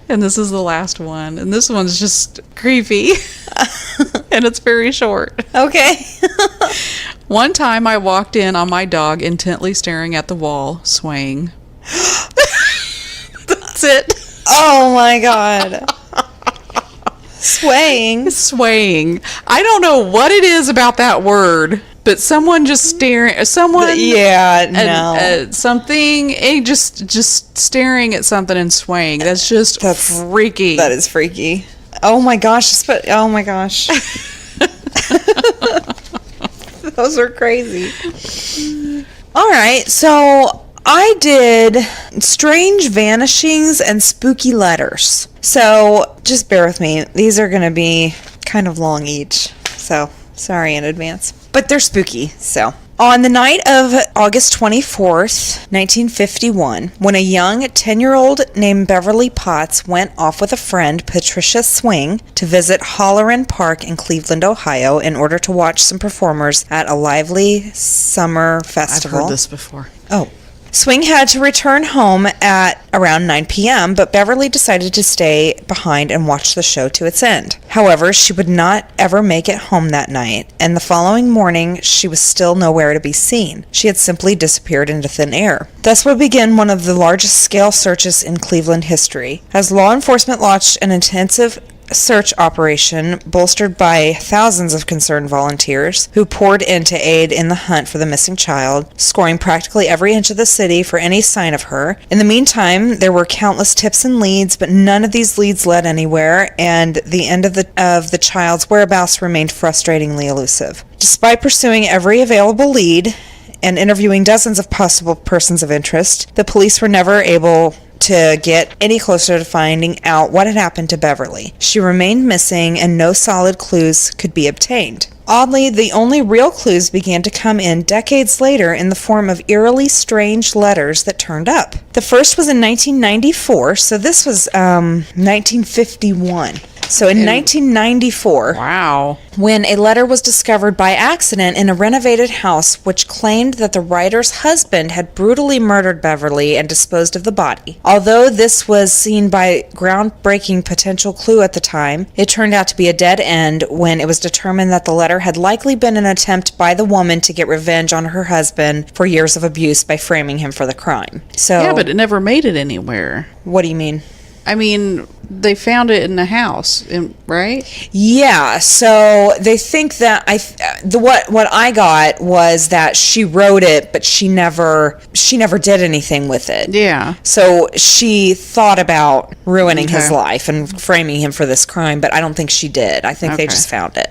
And this is the last one, and this one's just creepy. And it's very short. Okay. One time I walked in on my dog intently staring at the wall, swaying. That's it. Oh my god. Swaying. Swaying. I don't know what it is about that word. But someone just staring, something, just staring at something and swaying. That's freaky. That is freaky. Oh my gosh. Oh my gosh. Those are crazy. All right. So I did strange vanishings and spooky letters. So just bear with me. These are going to be kind of long each. So sorry in advance. But they're spooky, so. On the night of August 24th, 1951, when a young 10-year-old named Beverly Potts went off with a friend, Patricia Swing, to visit Halloran Park in Cleveland, Ohio, in order to watch some performers at a lively summer festival. I've heard this before. Oh. Swing had to return home at around 9 p.m., but Beverly decided to stay behind and watch the show to its end. However, she would not ever make it home that night, and the following morning she was still nowhere to be seen. She had simply disappeared into thin air. Thus would begin one of the largest scale searches in Cleveland history. As law enforcement launched an intensive search operation bolstered by thousands of concerned volunteers who poured in to aid in the hunt for the missing child, scoring practically every inch of the city for any sign of her. In the meantime, there were countless tips and leads, but none of these leads led anywhere, and the end of the child's whereabouts remained frustratingly elusive. Despite pursuing every available lead and interviewing dozens of possible persons of interest, the police were never able to get any closer to finding out what had happened to Beverly. She remained missing and no solid clues could be obtained. Oddly, the only real clues began to come in decades later in the form of eerily strange letters that turned up. The first was in 1994, so this was 1951. So in 1994, wow, when a letter was discovered by accident in a renovated house which claimed that the writer's husband had brutally murdered Beverly and disposed of the body. Although this was seen by groundbreaking potential clue at the time, it turned out to be a dead end when it was determined that the letter had likely been an attempt by the woman to get revenge on her husband for years of abuse by framing him for the crime. So yeah, but it never made it anywhere. What do you mean? I mean, they found it in the house, right? Yeah. So they think that what I got was that she wrote it, but she never did anything with it. Yeah. So she thought about ruining his life and framing him for this crime, but I don't think she did. I think they just found it.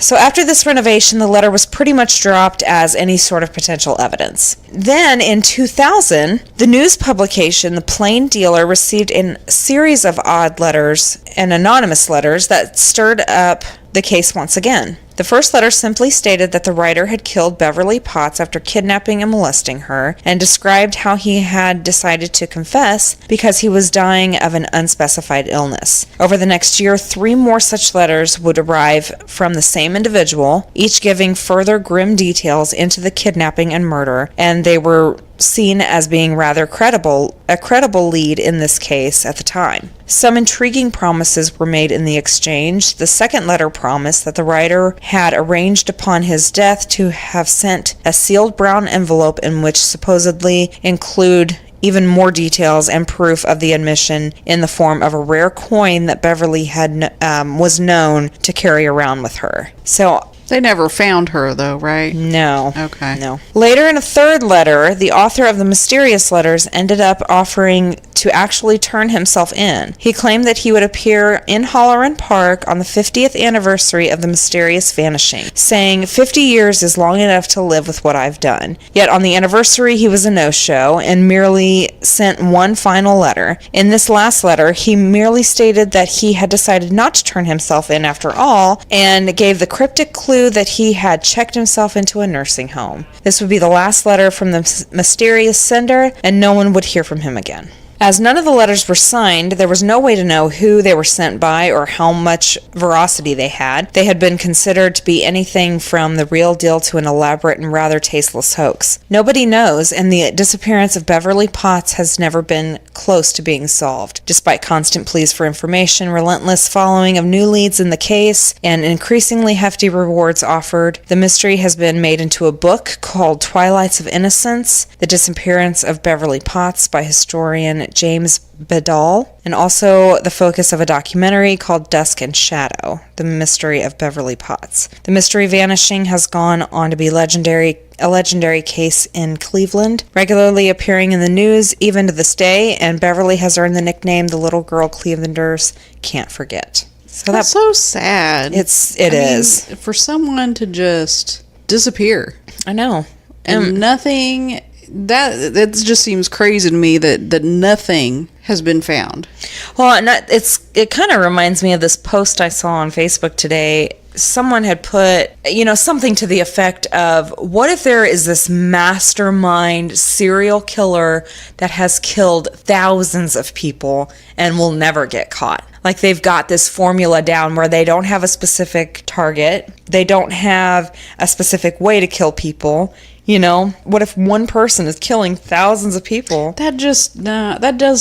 So after this renovation, the letter was pretty much dropped as any sort of potential evidence. Then in 2000, the news publication, The Plain Dealer, received a series of odd letters and anonymous letters that stirred up the case once again. The first letter simply stated that the writer had killed Beverly Potts after kidnapping and molesting her, and described how he had decided to confess because he was dying of an unspecified illness. Over the next year, 3 more such letters would arrive from the same individual, each giving further grim details into the kidnapping and murder, and they were seen as being rather a credible lead in this case at the time. Some intriguing promises were made in the exchange. The second letter promised that the writer had arranged upon his death to have sent a sealed brown envelope in which supposedly include even more details and proof of the admission in the form of a rare coin that Beverly was known to carry around with her. So they never found her, though, right? No. Okay. No. Later, in a third letter, the author of the mysterious letters ended up offering to actually turn himself in. He claimed that he would appear in Halloran Park on the 50th anniversary of the mysterious vanishing, saying, 50 years is long enough to live with what I've done. Yet on the anniversary, he was a no-show and merely sent one final letter. In this last letter, he merely stated that he had decided not to turn himself in after all, and gave the cryptic clue that he had checked himself into a nursing home. This would be the last letter from the mysterious sender, and no one would hear from him again. As none of the letters were signed, there was no way to know who they were sent by or how much veracity they had. They had been considered to be anything from the real deal to an elaborate and rather tasteless hoax. Nobody knows, and the disappearance of Beverly Potts has never been close to being solved. Despite constant pleas for information, relentless following of new leads in the case, and increasingly hefty rewards offered, the mystery has been made into a book called Twilights of Innocence, The Disappearance of Beverly Potts by historian James Bedall, and also the focus of a documentary called Dusk and Shadow, The Mystery of Beverly Potts. The mystery vanishing has gone on to be a legendary case in Cleveland, regularly appearing in the news even to this day, and Beverly has earned the nickname the little girl Clevelanders can't forget. So that's so sad. It is. For someone to just disappear. I know. And nothing... That just seems crazy to me that nothing has been found. Well, it kind of reminds me of this post I saw on Facebook today. Someone had put, something to the effect of, what if there is this mastermind serial killer that has killed thousands of people and will never get caught? Like, they've got this formula down where they don't have a specific target. They don't have a specific way to kill people. What if one person is killing thousands of people? That just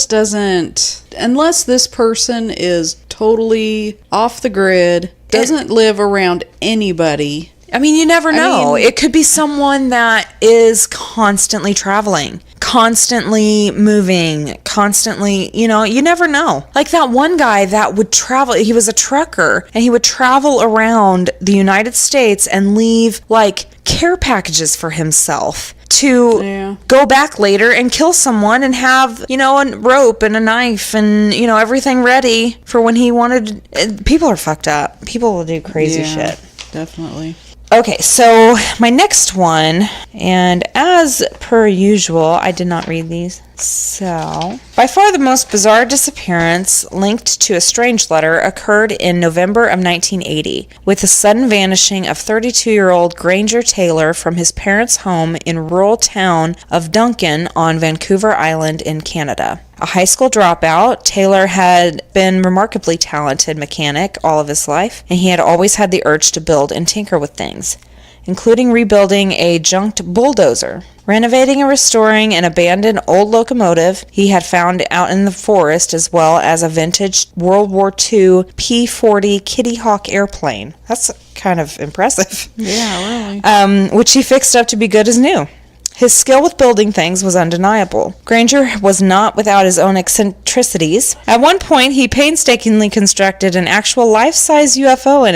doesn't, unless this person is totally off the grid, doesn't live around anybody. I mean, you never know. It could be someone that is constantly traveling, constantly moving, constantly, you never know. Like that one guy that would travel, he was a trucker, and he would travel around the United States and leave, care packages for himself to go back later and kill someone and have, a rope and a knife and, everything ready for when he wanted. People are fucked up. People will do crazy shit. Definitely. Okay, so my next one, and as per usual, I did not read these. So, by far the most bizarre disappearance linked to a strange letter occurred in November of 1980, with the sudden vanishing of 32-year-old Granger Taylor from his parents' home in rural town of Duncan on Vancouver Island in Canada. A high school dropout, Taylor had been remarkably talented mechanic all of his life, and he had always had the urge to build and tinker with things, including rebuilding a junked bulldozer, renovating and restoring an abandoned old locomotive he had found out in the forest, as well as a vintage World War II P-40 Kitty Hawk airplane. That's kind of impressive. Yeah, really. Which he fixed up to be good as new. His skill with building things was undeniable. Granger was not without his own eccentricities. At one point, he painstakingly constructed an actual life-size UFO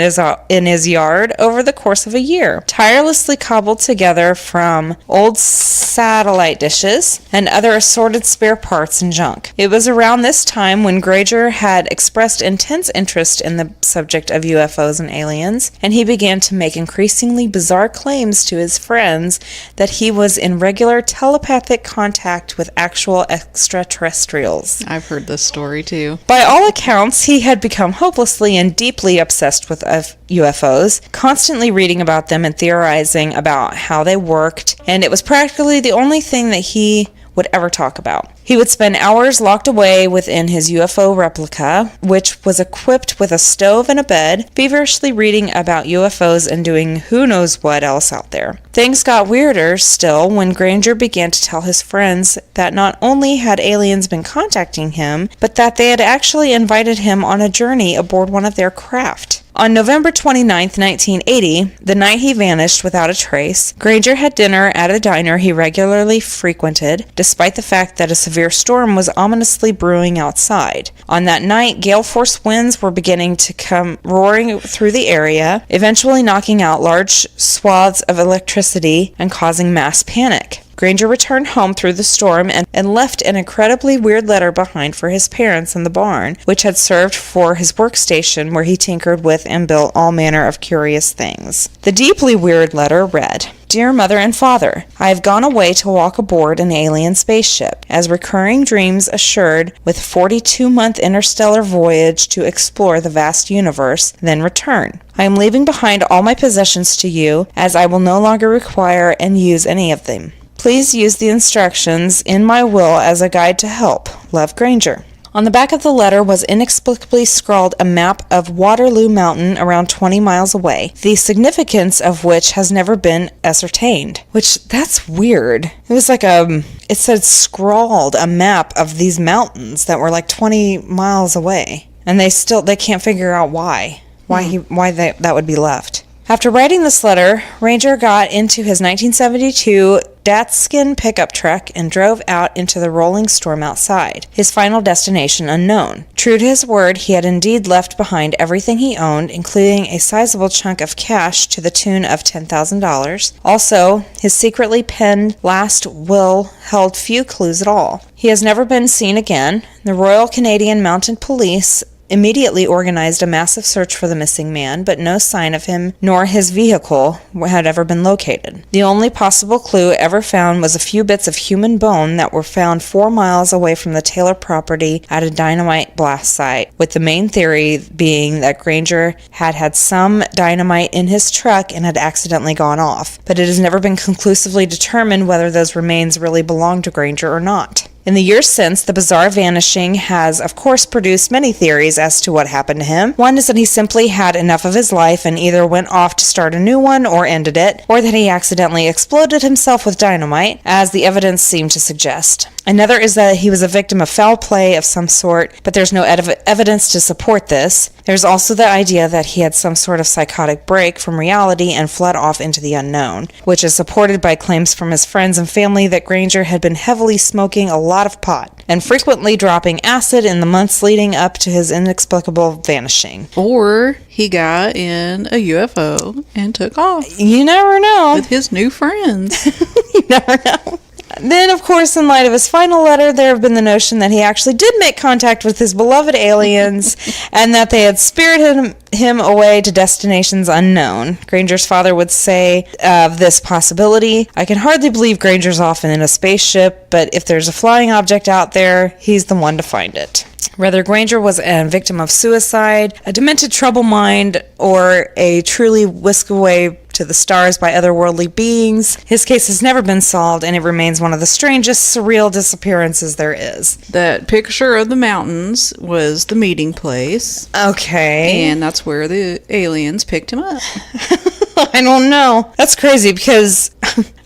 in his yard over the course of a year, tirelessly cobbled together from old satellite dishes and other assorted spare parts and junk. It was around this time when Granger had expressed intense interest in the subject of UFOs and aliens, and he began to make increasingly bizarre claims to his friends that he was in regular telepathic contact with actual extraterrestrials. I've heard this story too. By all accounts, he had become hopelessly and deeply obsessed with UFOs, constantly reading about them and theorizing about how they worked, and it was practically the only thing that he would ever talk about. He would spend hours locked away within his UFO replica, which was equipped with a stove and a bed, feverishly reading about UFOs and doing who knows what else out there. Things got weirder still when Granger began to tell his friends that not only had aliens been contacting him, but that they had actually invited him on a journey aboard one of their craft. On November 29, 1980, the night he vanished without a trace, Granger had dinner at a diner he regularly frequented, despite the fact that a severe storm was ominously brewing outside. On that night, gale-force winds were beginning to come roaring through the area, eventually knocking out large swaths of electricity and causing mass panic. Granger returned home through the storm and left an incredibly weird letter behind for his parents in the barn, which had served for his workstation where he tinkered with and built all manner of curious things. The deeply weird letter read, "Dear Mother and Father, I have gone away to walk aboard an alien spaceship, as recurring dreams assured, with a 42-month interstellar voyage to explore the vast universe, then return. I am leaving behind all my possessions to you, as I will no longer require and use any of them. Please use the instructions in my will as a guide to help. Love, Granger." On the back of the letter was inexplicably scrawled a map of Waterloo Mountain around 20 miles away, the significance of which has never been ascertained. Which, that's weird. It was like it said scrawled a map of these mountains that were like 20 miles away. And they can't figure out why that would be left. After writing this letter, Granger got into his 1972 Datskin pickup truck and drove out into the rolling storm outside, his final destination unknown. True to his word, he had indeed left behind everything he owned, including a sizable chunk of cash to the tune of $10,000. Also, his secretly penned last will held few clues at all. He has never been seen again. The Royal Canadian Mounted Police immediately organized a massive search for the missing man, but no sign of him nor his vehicle had ever been located. The only possible clue ever found was a few bits of human bone that were found 4 miles away from the Taylor property at a dynamite blast site, with the main theory being that Granger had some dynamite in his truck and had accidentally gone off, but it has never been conclusively determined whether those remains really belonged to Granger or not. In the years since, the bizarre vanishing has, of course, produced many theories as to what happened to him. One is that he simply had enough of his life and either went off to start a new one or ended it, or that he accidentally exploded himself with dynamite, as the evidence seemed to suggest. Another is that he was a victim of foul play of some sort, but there's no evidence to support this. There's also the idea that he had some sort of psychotic break from reality and fled off into the unknown, which is supported by claims from his friends and family that Granger had been heavily smoking a lot of pot and frequently dropping acid in the months leading up to his inexplicable vanishing. Or he got in a UFO and took off. You never know. With his new friends. You never know. Then, of course, in light of his final letter, there have been the notion that he actually did make contact with his beloved aliens and that they had spirited him away to destinations unknown. Granger's father would say of this possibility, "I can hardly believe Granger's off in a spaceship, but if there's a flying object out there, he's the one to find it." Whether Granger was a victim of suicide, a demented trouble mind, or a truly whisked away to the stars by otherworldly beings, his case has never been solved, and it remains one of the strangest, surreal disappearances there is. That picture of the mountains was the meeting place. Okay. And that's where the aliens picked him up. I don't know. That's crazy because,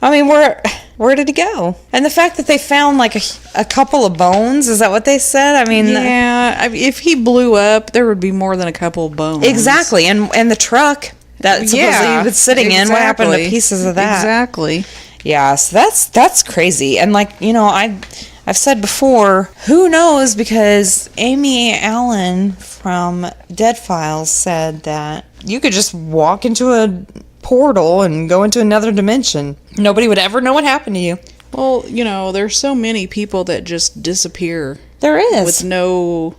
I mean, where did he go? And the fact that they found like a couple of bones, is that what they said? I mean, yeah, if he blew up, there would be more than a couple of bones. Exactly. And the truck that supposedly he was sitting in, what happened to pieces of that? Exactly. Yeah, so that's crazy. And like, you know, I've said before, who knows, because Amy Allen from Dead Files said that you could just walk into a portal and go into another dimension. Nobody would ever know what happened to you. Well, you know, there's so many people that just disappear. There is. With no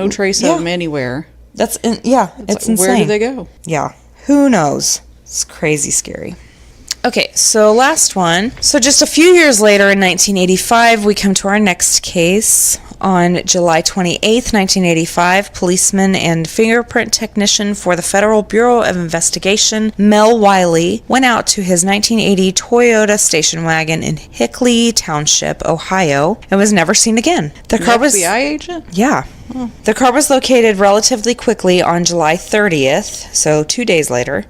trace of them anywhere. It's insane. Where do they go? Yeah. Who knows? It's crazy scary. Okay, so last one. So just a few years later in 1985, we come to our next case. On July 28th, 1985, policeman and fingerprint technician for the Federal Bureau of Investigation, Mel Wiley, went out to his 1980 Toyota station wagon in Hickley Township, Ohio, and was never seen again. The car was FBI agent? Yeah. Oh. The car was located relatively quickly on July 30th, so 2 days later,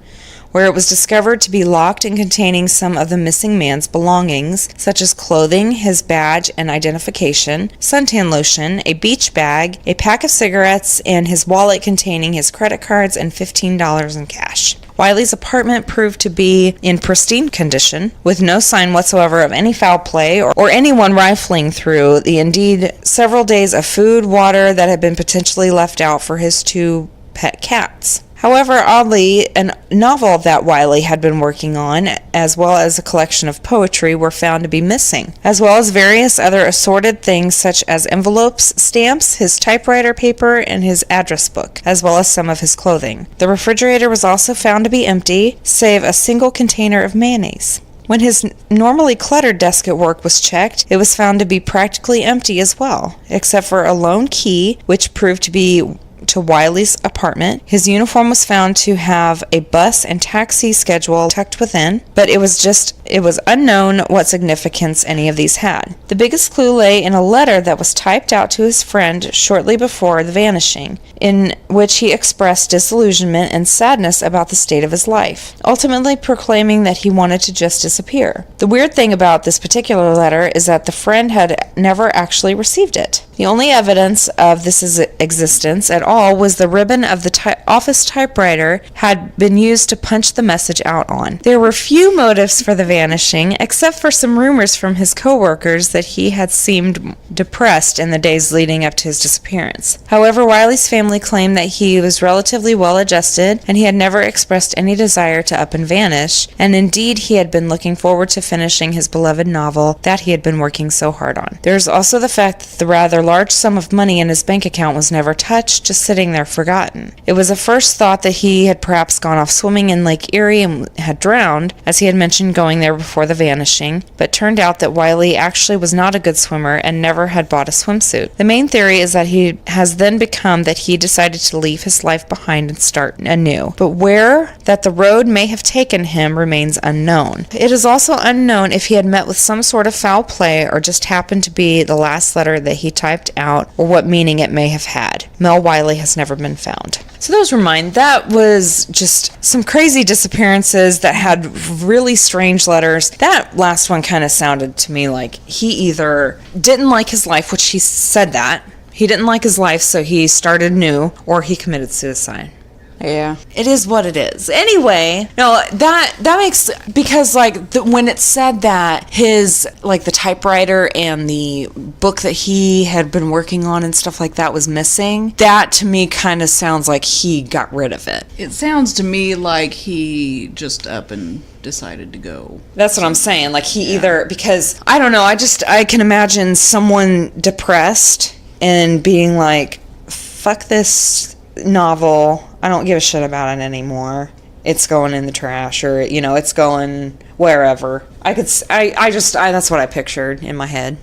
where it was discovered to be locked and containing some of the missing man's belongings, such as clothing, his badge and identification, suntan lotion, a beach bag, a pack of cigarettes, and his wallet containing his credit cards and $15 in cash. Wiley's apartment proved to be in pristine condition, with no sign whatsoever of any foul play or anyone rifling through the indeed several days of food, water that had been potentially left out for his 2 pet cats. However, oddly, a novel that Wiley had been working on, as well as a collection of poetry, were found to be missing, as well as various other assorted things such as envelopes, stamps, his typewriter paper, and his address book, as well as some of his clothing. The refrigerator was also found to be empty, save a single container of mayonnaise. When his normally cluttered desk at work was checked, it was found to be practically empty as well, except for a lone key, which proved to be to Wiley's apartment. His uniform was found to have a bus and taxi schedule tucked within, but it was unknown what significance any of these had. The biggest clue lay in a letter that was typed out to his friend shortly before the vanishing, in which he expressed disillusionment and sadness about the state of his life, ultimately proclaiming that he wanted to just disappear. The weird thing about this particular letter is that the friend had never actually received it. The only evidence of this existence at all was the ribbon of the office typewriter had been used to punch the message out on. There were few motives for the vanishing, except for some rumors from his co-workers that he had seemed depressed in the days leading up to his disappearance. However, Wiley's family claimed that he was relatively well-adjusted, and he had never expressed any desire to up and vanish, and indeed he had been looking forward to finishing his beloved novel that he had been working so hard on. There is also the fact that the rather large sum of money in his bank account was never touched, just sitting there forgotten. It was a first thought that he had perhaps gone off swimming in Lake Erie and had drowned, as he had mentioned going there before the vanishing, but turned out that Wiley actually was not a good swimmer and never had bought a swimsuit. The main theory is that he has then become that he decided to leave his life behind and start anew, but where that the road may have taken him remains unknown. It is also unknown if he had met with some sort of foul play or just happened to be the last letter that he typed out, or what meaning it may have had. Mel Wiley has never been found. So those were mine. That was just some crazy disappearances that had really strange letters. That last one kind of sounded to me like he either didn't like his life, which he said that. He didn't like his life, so he started new, or he committed suicide. Yeah. It is what it is. Anyway, no, that makes, because like when it said that his, like the typewriter and the book that he had been working on and stuff like that was missing, that to me kind of sounds like he got rid of it. It sounds to me like he just up and decided to go. That's what I'm saying. Like he either, because I don't know, I can imagine someone depressed and being like, fuck this novel, I don't give a shit about it anymore, it's going in the trash, or it's going wherever. That's what I pictured in my head.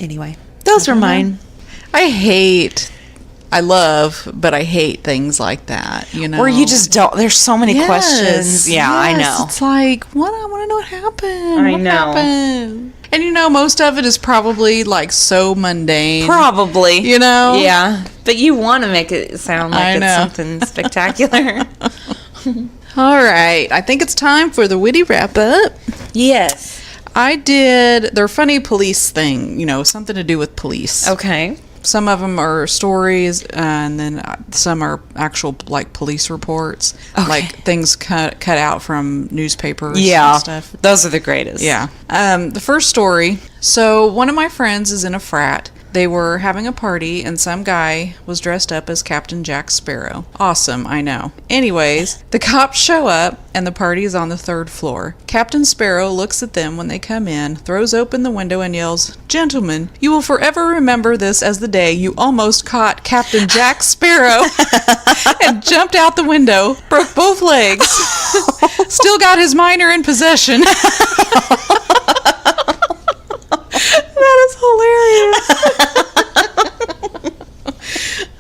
Anyway, those are mine. I love, but I hate things like that, where you just don't, there's so many questions. Yes, I know, it's like, what, I want to know what happened. I know. Happened? And most of it is probably like so mundane. Probably. Yeah. But you want to make it sound like it's something spectacular. All right. I think it's time for the witty wrap up. Yes. I did their funny police thing, something to do with police. Okay. Some of them are stories, and then some are actual, like, police reports. Okay. Like, things cut out from newspapers and stuff. Those are the greatest. Yeah. The first story. So, one of my friends is in a frat. They were having a party, and some guy was dressed up as Captain Jack Sparrow. Awesome, I know. Anyways, the cops show up, and the party is on the 3rd floor. Captain Sparrow looks at them when they come in, throws open the window, and yells, "Gentlemen, you will forever remember this as the day you almost caught Captain Jack Sparrow," and jumped out the window, broke both legs, still got his minor in possession. That is hilarious.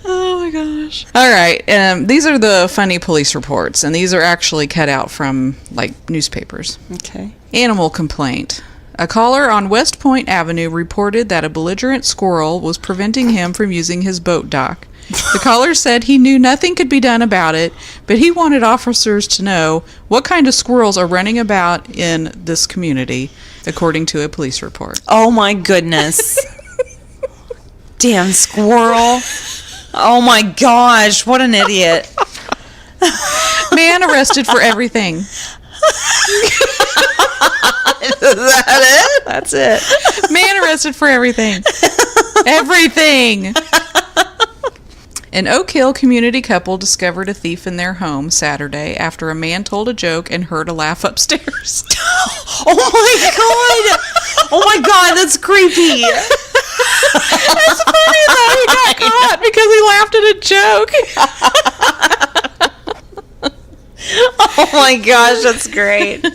Oh my gosh. All right. These are the funny police reports, and these are actually cut out from, like, newspapers. Okay. Animal complaint. A caller on West Point Avenue reported that a belligerent squirrel was preventing him from using his boat dock. The caller said he knew nothing could be done about it, but he wanted officers to know what kind of squirrels are running about in this community, according to a police report. Oh my goodness. Damn squirrel. Oh my gosh, what an idiot. Man arrested for everything. Is that it? That's it. Man arrested for everything. Everything. An Oak Hill community couple discovered a thief in their home Saturday after a man told a joke and heard a laugh upstairs. Oh my god! Oh my god, that's creepy. It's funny though, he got caught because he laughed at a joke. Oh my gosh, that's great.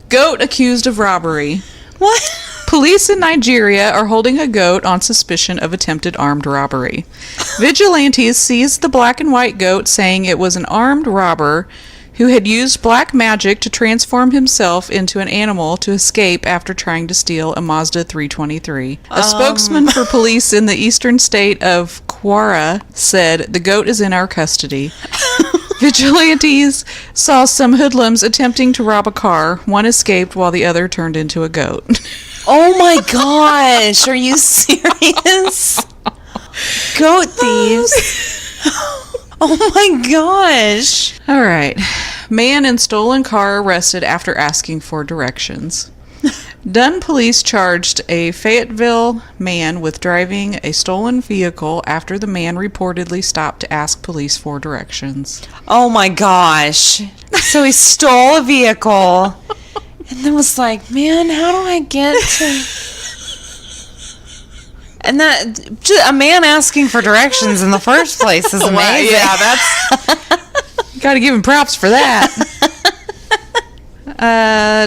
Goat accused of robbery. What? Police in Nigeria are holding a goat on suspicion of attempted armed robbery. Vigilantes seized the black and white goat, saying it was an armed robber who had used black magic to transform himself into an animal to escape after trying to steal a Mazda 323. A spokesman for police in the eastern state of Kwara said, "The goat is in our custody." Vigilantes saw some hoodlums attempting to rob a car. One escaped while the other turned into a goat. Oh my gosh, are you serious? Goat thieves. Oh my gosh. All right. Man in stolen car arrested after asking for directions. Dunn police charged a Fayetteville man with driving a stolen vehicle after the man reportedly stopped to ask police for directions. Oh my gosh. So he stole a vehicle and then was like, man, how do I get to... And that, a man asking for directions in the first place is amazing. Well, yeah, that's... Gotta give him props for that.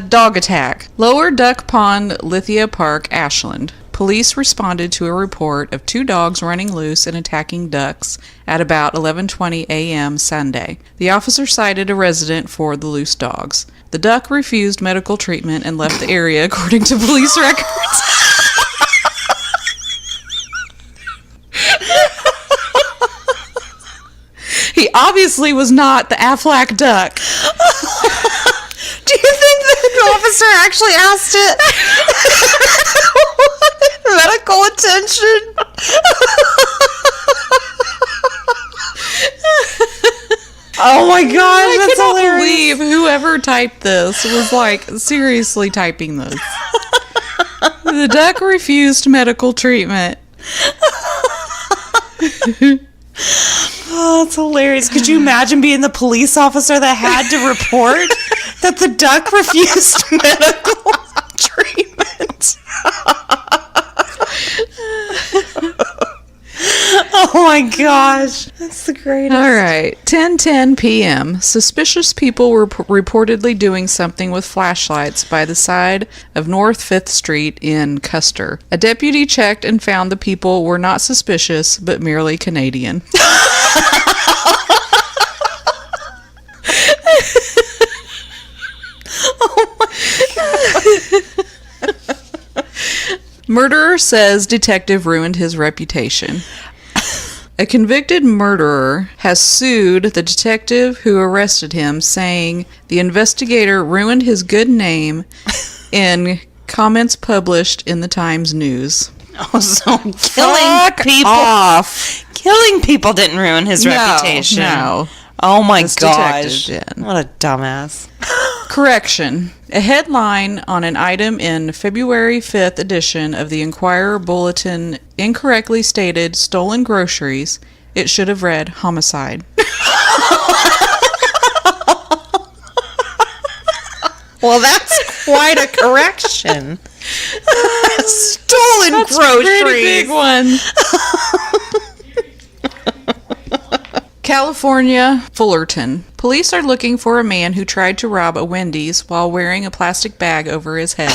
Dog attack. Lower Duck Pond, Lithia Park, Ashland. Police responded to a report of 2 dogs running loose and attacking ducks at about 11:20 a.m. Sunday. The officer cited a resident for the loose dogs. The duck refused medical treatment and left the area, according to police records. He obviously was not the Aflac duck. Do you think the officer actually asked it? Medical attention? Oh my gosh, I that's cannot hilarious. believe whoever typed this was like seriously typing this. The duck refused medical treatment. Oh, that's hilarious. Could you imagine being the police officer that had to report that the duck refused medical treatment? Oh my gosh. That's the greatest. All right. 10:10 p.m. Suspicious people were reportedly doing something with flashlights by the side of North 5th Street in Custer. A deputy checked and found the people were not suspicious, but merely Canadian. Oh my God. Murderer says detective ruined his reputation. A convicted murderer has sued the detective who arrested him, saying the investigator ruined his good name in comments published in the Times News. Oh, so killing people didn't ruin his reputation. No. Oh my This gosh. detective did. What a dumbass. Correction. A headline on an item in February 5th edition of the Inquirer Bulletin incorrectly stated stolen groceries. It should have read homicide. Well, that's quite a correction. Stolen That's groceries. a pretty big one. California, Fullerton. Police are looking for a man who tried to rob a Wendy's while wearing a plastic bag over his head.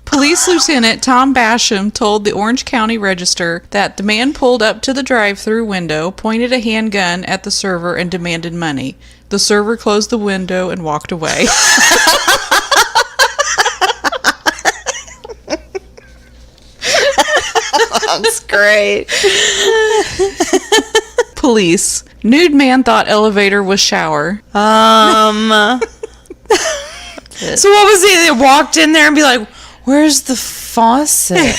Police Lieutenant Tom Basham told the Orange County Register that the man pulled up to the drive-thru window, pointed a handgun at the server, and demanded money. The server closed the window and walked away. That's great. Police. Nude man thought elevator was shower. So what was he? They walked in there and be like, "Where's the faucet?"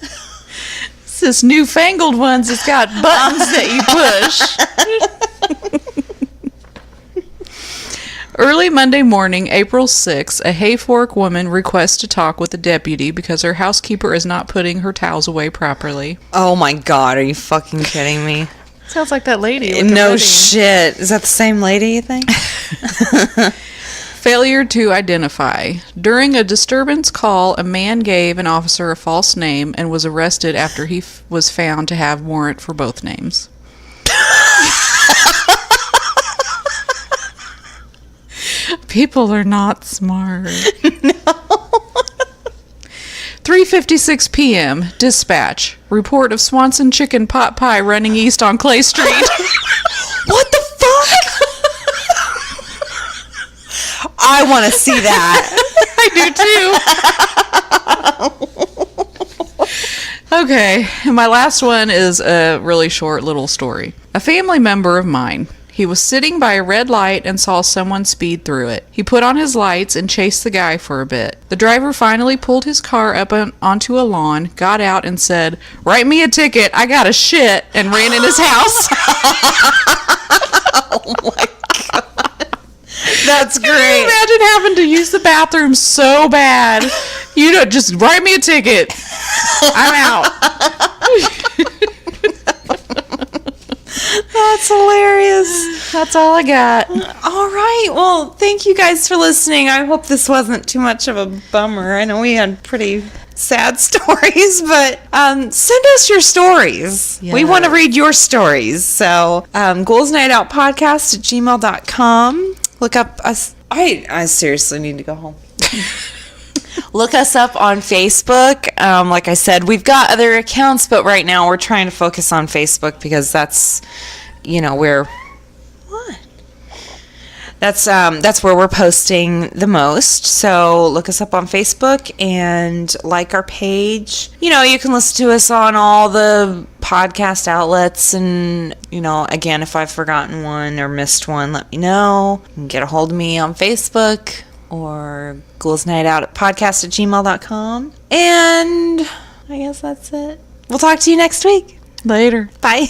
It's this newfangled ones. It's got buttons that you push. Early Monday morning, April 6th, a Hayfork woman requests to talk with a deputy because her housekeeper is not putting her towels away properly. Oh my God, are you fucking kidding me? Sounds like that lady. No shit. Is that the same lady, you think? Failure to identify. During a disturbance call, a man gave an officer a false name and was arrested after he was found to have warrant for both names. People are not smart. No. 3:56 p.m. Dispatch. Report of Swanson chicken pot pie running east on Clay Street. What the fuck? I want to see that. I do too. Okay, and my last one is a really short little story. A family member of mine. He was sitting by a red light and saw someone speed through it. He put on his lights and chased the guy for a bit. The driver finally pulled his car up onto a lawn, got out and said, "Write me a ticket, I got a shit," and ran in his house. Oh my God. That's great. Can you imagine having to use the bathroom so bad? You know, just write me a ticket. I'm out. That's hilarious. That's all I got. All right. Well, thank you guys for listening. I hope this wasn't too much of a bummer. I know we had pretty sad stories, but send us your stories. Yes. We want to read your stories. So GhoulsNightOutPodcast@gmail.com. Look up us. I seriously need to go home. Look us up on Facebook. Like I said, we've got other accounts, but right now we're trying to focus on Facebook because that's, that's where we're posting the most. So look us up on Facebook and like our page. You can listen to us on all the podcast outlets. And, again, if I've forgotten one or missed one, let me know. You can get a hold of me on Facebook or GhoulsNightOutPodcast@gmail.com. And I guess that's it. We'll talk to you next week. Later. Bye.